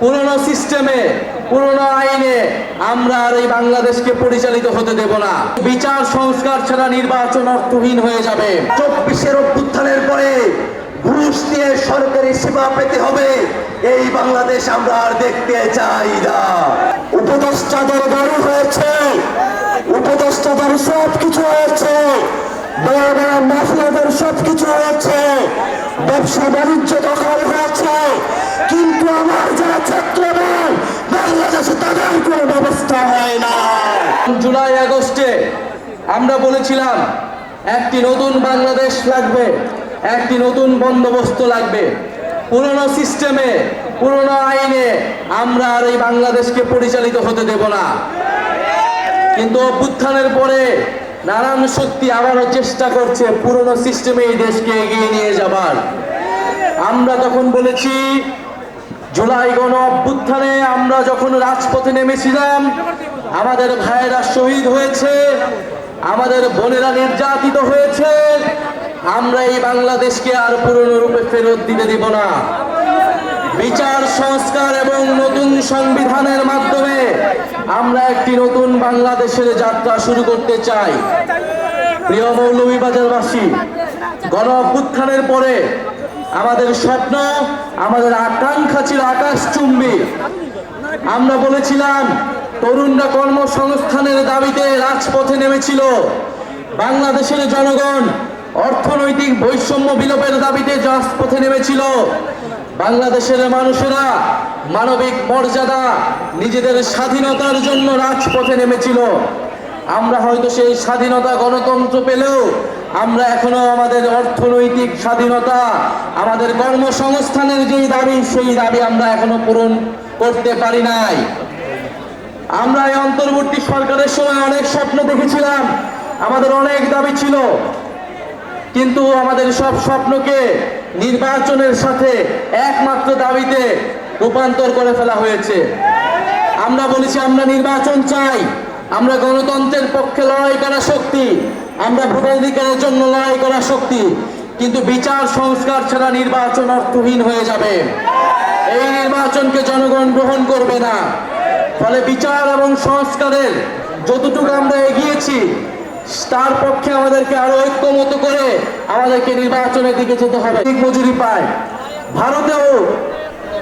পুরনো সিস্টেমে পুরনো আইনে আমরা আর এই বাংলাদেশকে পরিচালিত হতে দেব না। বিচার সংস্কার ছাড়া নির্বাচন অর্থহীন হয়ে যাবে। 24-এর অভ্যুত্থানের পরে ঘুষ দিয়ে সরকারি সেবা পেতে হবে, এই বাংলাদেশ আমরা আর দেখতে চাই না। উপদেষ্টাদের বাড়ি হয়েছে, উপদেষ্টাদের সবকিছু হয়েছে, বড় বড় মাফিয়াদের সবকিছু হয়েছে, ব্যবসা বাণিজ্য দখল হয়েছে, কিন্তু আমার যারা ছাত্রদল বাংলাদেশে তাদের কোনো ব্যবস্থা হয় না। জুলাই আগস্টে আমরা বলেছিলাম একটি নতুন বাংলাদেশ লাগবে, একটি নতুন বন্দোবস্ত লাগবে। পুরনো সিস্টেমে পুরনো আইনে আমরা আর এই বাংলাদেশকে পরিচালিত হতে দেব না। কিন্তু অভ্যুত্থানের পরে নানান শক্তি আবারও চেষ্টা করছে পুরনো সিস্টেমে এই দেশকে এগিয়ে নিয়ে যাবার। আমরা তখন বলেছি, জুলাই গণ অভ্যুত্থানে আমরা যখন রাজপথে নেমেছিলাম, আমাদের ভাইয়েরা শহীদ হয়েছে, আমাদের বোনেরা নির্যাতিত হয়েছে, আমরা এই বাংলাদেশকে আর পুরনো রূপে ফেরত দিতে দেব না। বিচার সংস্কার এবং নতুন সংবিধানের মাধ্যমে আমরা একটি নতুন বাংলাদেশের যাত্রা শুরু করতে চাই। প্রিয় মৌলভীবাজারবাসী, গণ অভ্যুত্থানের পরে আমাদের স্বপ্ন, আমাদের আকাঙ্ক্ষা ছিল আকাশচুম্বী। আমরা বলেছিলাম তরুণরা কর্মসংস্থানের দাবিতে রাজপথে নেমেছিল, বাংলাদেশের জনগণ অর্থনৈতিক বৈষম্য বিলোপের দাবিতে রাজপথে নেমেছিল, বাংলাদেশের মানুষেরা মানবিক মর্যাদা, নিজেদের স্বাধীনতার জন্য রাজপথে নেমেছিল। আমরা হয়তো সেই স্বাধীনতা গণতন্ত্র পেলেও আমরা এখনো আমাদের অর্থনৈতিক স্বাধীনতা, আমাদের কর্মসংস্থানের যেই দাবি, সেই দাবি আমরা এখনো পূরণ করতে পারি নাই। আমরা এই অন্তর্বর্তী সরকারের সময় অনেক স্বপ্ন দেখেছিলাম, আমাদের অনেক দাবি ছিল, কিন্তু আমাদের সব স্বপ্নকে নির্বাচনের সাথে একমাত্র দাবিতে রূপান্তর করে ফেলা হয়েছে। আমরা বলেছি আমরা নির্বাচন চাই, আমরা গণতন্ত্রের পক্ষে লড়াই করা শক্তি, আমরা ভোটাধিকারের জন্য লড়াই করা শক্তি, কিন্তু বিচার সংস্কার ছাড়া নির্বাচন অর্থহীন হয়ে যাবে। এই নির্বাচনকে জনগণ গ্রহণ করবে না। ফলে বিচার এবং সংস্কারের যতটুকু আমরা এগিয়েছি, তার পক্ষে আমাদেরকে আরো ঐক্যমত করে আমাদেরকে নির্বাচনের দিকে যেতে হবে। মজুরি পায়, ভারতেও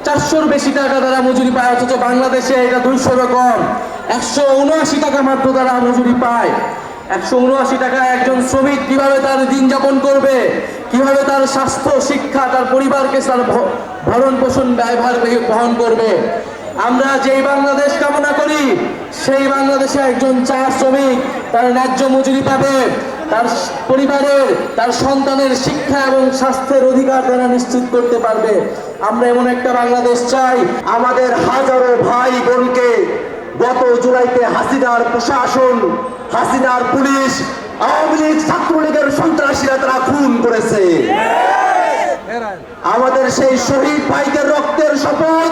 400-র বেশি টাকা তারা মজুরি পায়, অথচ বাংলাদেশে এটা 200 কম। 179 টাকা মাত্র তারা মজুরি পায়। 179 টাকা একজন শ্রমিক কিভাবে তার দিন যাপন করবে, কিভাবে তার স্বাস্থ্য, শিক্ষা, তার পরিবারকে তার ভরণ পোষণ ব্যয়ভার বহন করবে? আমরা যেই বাংলাদেশ কামনা করি, সেই বাংলাদেশে একজন চা শ্রমিক তার ন্যায্য মজুরি পাবে, তার পরিবারের, তার সন্তানের শিক্ষা এবং স্বাস্থ্যের অধিকার তারা নিশ্চিত করতে পারবে। আমরা এমন একটা বাংলাদেশ চাই। আমাদের হাজারো ভাই বোনকে গত জুলাইতে হাসিনার প্রশাসন, হাসিনার পুলিশ, আওয়ামী লীগ, ছাত্রলীগের সন্ত্রাসীরা তারা খুন করেছে। আমাদের সেই শহীদ ভাইদের রক্তের শপথ,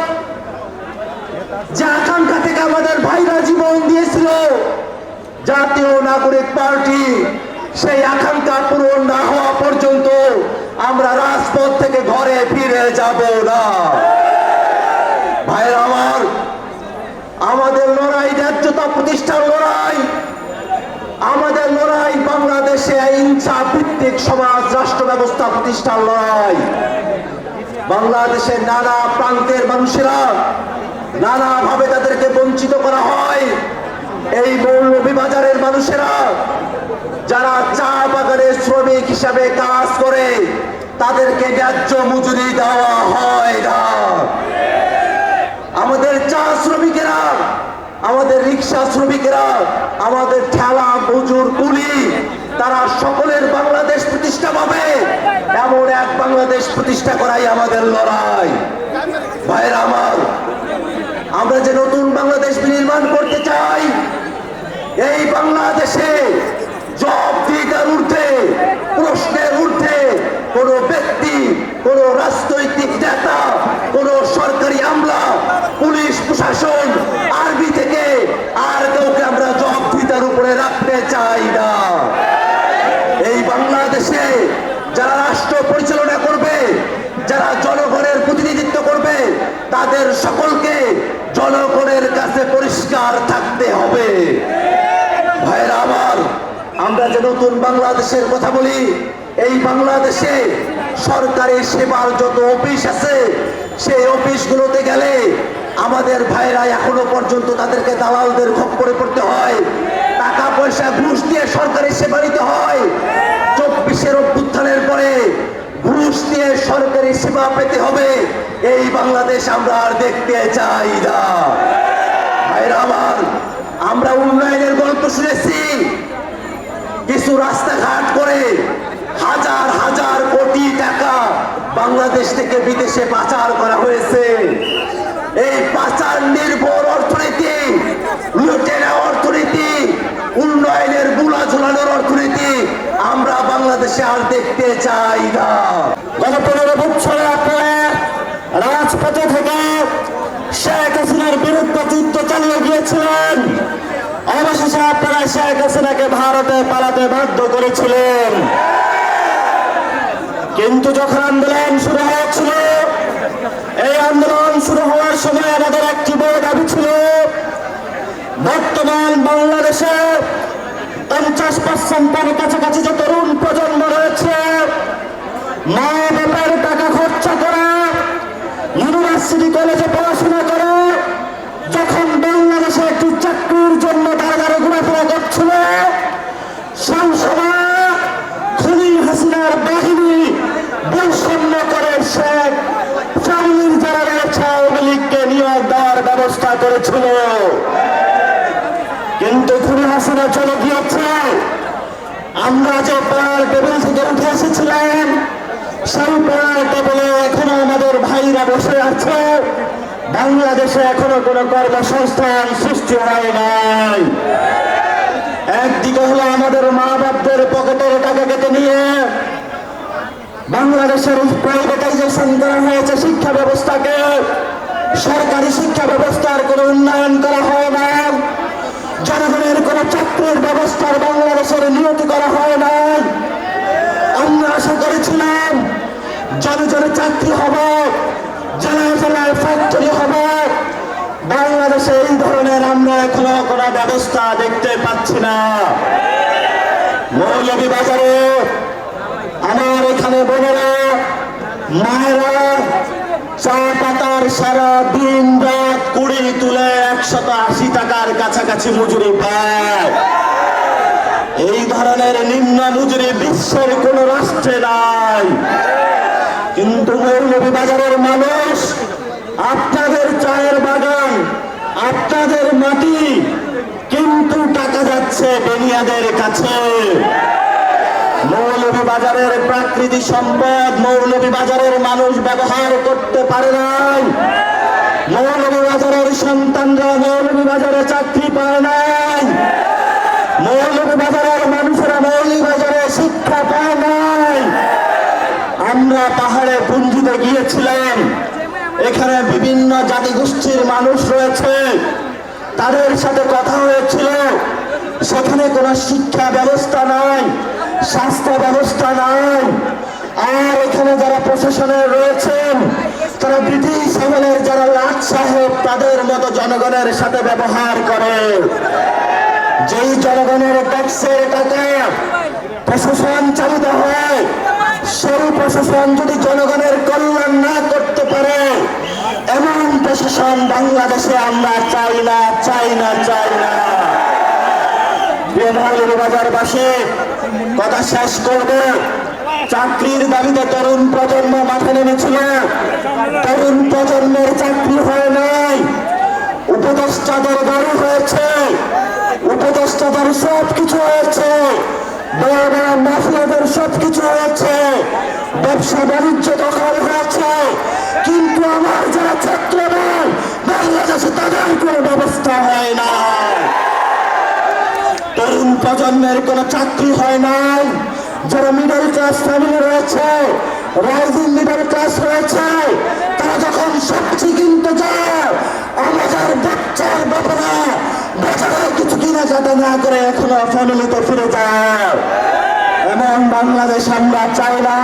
যে আকাঙ্ক্ষা থেকে আমাদের ভাইরা জীবন দিয়েছিল, জাতীয় নাগরিক পার্টি সেই আকাঙ্ক্ষা পূরণ না হওয়া পর্যন্ত আমরা রাজপথ থেকে ঘরে ফিরে যাব না। ভাইরা আমার, আমাদের লড়াই ন্যায্যতা প্রতিষ্ঠার লড়াই, আমাদের লড়াই বাংলাদেশে ইনসাফ ভিত্তিক সমাজ রাষ্ট্র ব্যবস্থা প্রতিষ্ঠার লড়াই। বাংলাদেশের নানা প্রান্তের মানুষেরা নানাভাবে তাদেরকে বঞ্চিত করা হয়। এই মৌলভীবাজারের মানুষেরা যারা চা বাগানে শ্রমিক হিসাবে কাজ করে, তাদেরকে ন্যায্য মজুরি দেওয়া হয় না। আমাদের চা শ্রমিকেরা, আমাদের রিক্সা শ্রমিকেরা, আমাদের ঠেলা মজুর কুলি, তারা সকলের বাংলাদেশ প্রতিষ্ঠা পাবে, এমন এক বাংলাদেশ প্রতিষ্ঠা করাই আমাদের লড়াই। ভাইরা আমার, আমরা যে নতুন বাংলাদেশ বিনির্মাণ করতে চাই, এই বাংলাদেশে জবাবদিহিতার ঊর্ধ্বে, প্রশ্নের ঊর্ধ্বে কোন ব্যক্তি, কোন রাজনৈতিক নেতা, কোন সরকারি আমলা, পুলিশ প্রশাসন, আর্মি থেকে আর কাউকে আমরা জবাবদিহিতার উপরে রাখতে চাই না। এই বাংলাদেশে যারা রাষ্ট্র পরিচালনা করবে, যারা জনগণের প্রতিনিধিত্ব করবে, তাদের সকলকে সোচ্চার থাকতে হবে। ভাইরা আমার, আমরা যে নতুন বাংলাদেশের কথা বলি, এই বাংলাদেশে সরকারি সেবার যত অফিস আছে, সেই অফিসগুলোতে গেলে আমাদের ভাইরা এখনো পর্যন্ত তাদেরকে দালালদের খপ্পরে পড়তে হয়, টাকা পয়সা ঘুষ দিয়ে সরকারি সেবা নিতে হয়। 24-এর অভ্যুত্থানের পরে ঘুষ দিয়ে সরকারি সেবা পেতে হবে, এই বাংলাদেশ আমরা আর দেখতে চাই না। ভাইরা আমার, আমরা উন্নয়নের গল্প শুনেছি, কিছু রাস্তাঘাট করে হাজার হাজার কোটি টাকা বাংলাদেশ থেকে বিদেশে পাচার করা হয়েছে। এই পাচার নির্ভর অর্থনীতি, লুটেরা অর্থনীতি, উন্নয়নের বুলা ঝুলানোর অর্থনীতি আমরা বাংলাদেশে আর দেখতে চাই না। গত 15 বছরে আপনারা রাজপথে থেকে শেখ হাসিনার বিরুদ্ধে যুদ্ধ চালিয়ে গিয়েছিলেন। অবশেষে আপনারা শেখ হাসিনাকে ভারতে পালাতে বাধ্য করেছিলেন। কিন্তু যখন আন্দোলন শুরু হয়েছিল, এই আন্দোলন শুরু হওয়ার সময় আমাদের একটি বড় দাবি ছিল, বর্তমান বাংলাদেশে 50% কাছাকাছি যে তরুণ প্রজন্ম রয়েছে, মা বাবার টাকা খরচা করা, ইউনিভার্সিটি কলেজে পড়াশোনা করা, যখন বাংলাদেশে একটি চাকরির জন্য তারা ঘোরাফেরা করছিল, সেই সময় খুনি হাসিনার বাহিনী বৈষম্য করে শেখ ফ্যামিলির যারা রয়েছে আওয়ামী লীগকে নিয়োগ দেওয়ার ব্যবস্থা করেছিল। কিন্তু খুনি হাসিনা চলে গিয়েছে। আমরা যে পড়ার টেবিল থেকে উঠে এসেছিলাম, সেই পড়ার টেবিলে এখনো আমাদের ভাইরা বসে আছে। বাংলাদেশে এখনো কোনো কর্মসংস্থান সৃষ্টি হয় নাই। একদিকে হলো আমাদের মা বাপদের পকেটের টাকা কেটে নিয়ে বাংলাদেশের প্রাইভেটাইজেশন করা হয়েছে শিক্ষা ব্যবস্থাকে, সরকারি শিক্ষা ব্যবস্থার কোনো উন্নয়ন করা হয় না, জনগণের কোনো চাকরির ব্যবস্থার বাংলাদেশের নিয়তি করা হয় না। আমরা আশা করেছিলাম জনে জনে চাকরি হবে, জেলায় জেলায় ফ্যাক্টরি হবে। বাংলাদেশে এই ধরনের আমরা এখনো কোনো ব্যবস্থা দেখতে পাচ্ছি না। মৌলভীবাজারে আমার এখানে বোনেরা মায়েরা চা পাতার সারা দিন রাত কুড়ি তুলে 180 টাকার কাছাকাছি মজুরি পায়। এই ধরনের নিম্ন মজুরি বিশ্বের কোন রাষ্ট্রে নাই। কিন্তু মৌলভীবাজারের মানুষ, আপনাদের চায়ের বাগান, আপনাদের মাটি, কিন্তু টাকা যাচ্ছে বেনিয়াদের কাছে। মৌলভীবাজারের প্রাকৃতিক সম্পদ মৌলভীবাজারের মানুষ ব্যবহার করতে পারে নাই। মৌলভীবাজারের সন্তানরা মৌলভীবাজারে চাকরি পায় নাই। মৌলভীবাজারের মানুষেরা মৌলভীবাজারে শিক্ষা পায় নাই। আমরা পাহাড়ে পুঞ্জিতে গিয়েছিলাম, এখানে বিভিন্ন জাতিগোষ্ঠীর মানুষ রয়েছে, তাদের সাথে কথা হয়েছিল। সেখানে কোনো শিক্ষা ব্যবস্থা নাই, স্বাস্থ্য ব্যবস্থা নাই। আর এখানে যারা প্রশাসনে রয়েছেন, তারা ব্রিটিশ আমলের যারা লাট সাহেব, তাদের মতো জনগণের সাথে ব্যবহার করে। যেই জনগণের ট্যাক্সের টাকা প্রশাসন চালিত হয়, সেই প্রশাসন যদি জনগণের কল্যাণ না করতে পারে, এমন প্রশাসন বাংলাদেশে আমরা চাই না, চাই না, চাই না। মৌলভীবাজারবাসী, কথা শেষ করব। চাকরির দাবিতে তরুণ প্রজন্ম মাঠে নেমেছিল। তরুণ প্রজন্মের চাকরি হয় নাই। উপদেষ্টাদের বাড়ি হয়েছে, উপদেষ্টাদের সবকিছু হয়েছে, বড় বড় মাফিয়াদের সবকিছু হয়েছে, ব্যবসা বাণিজ্য দখল হয়েছে। কিন্তু আমার যারা ছাত্রদল বাংলাদেশে তাদের কোনো ব্যবস্থা হয় না। তরুণ প্রজন্মের কোনো চাকরি হয় নাই। যারা মিডল ক্লাস ফ্যামিলি রয়েছে, রাইজিং মিডল ক্লাস রয়েছে, তারা যখন সবজি কিনতে যায়, আমাদের বাচ্চার বাবারা বাজারে কিছু কেনাকাটা না করে এখনো ফ্যামিলিতে ফিরে যায়। এমন বাংলাদেশ আমরা চাই না।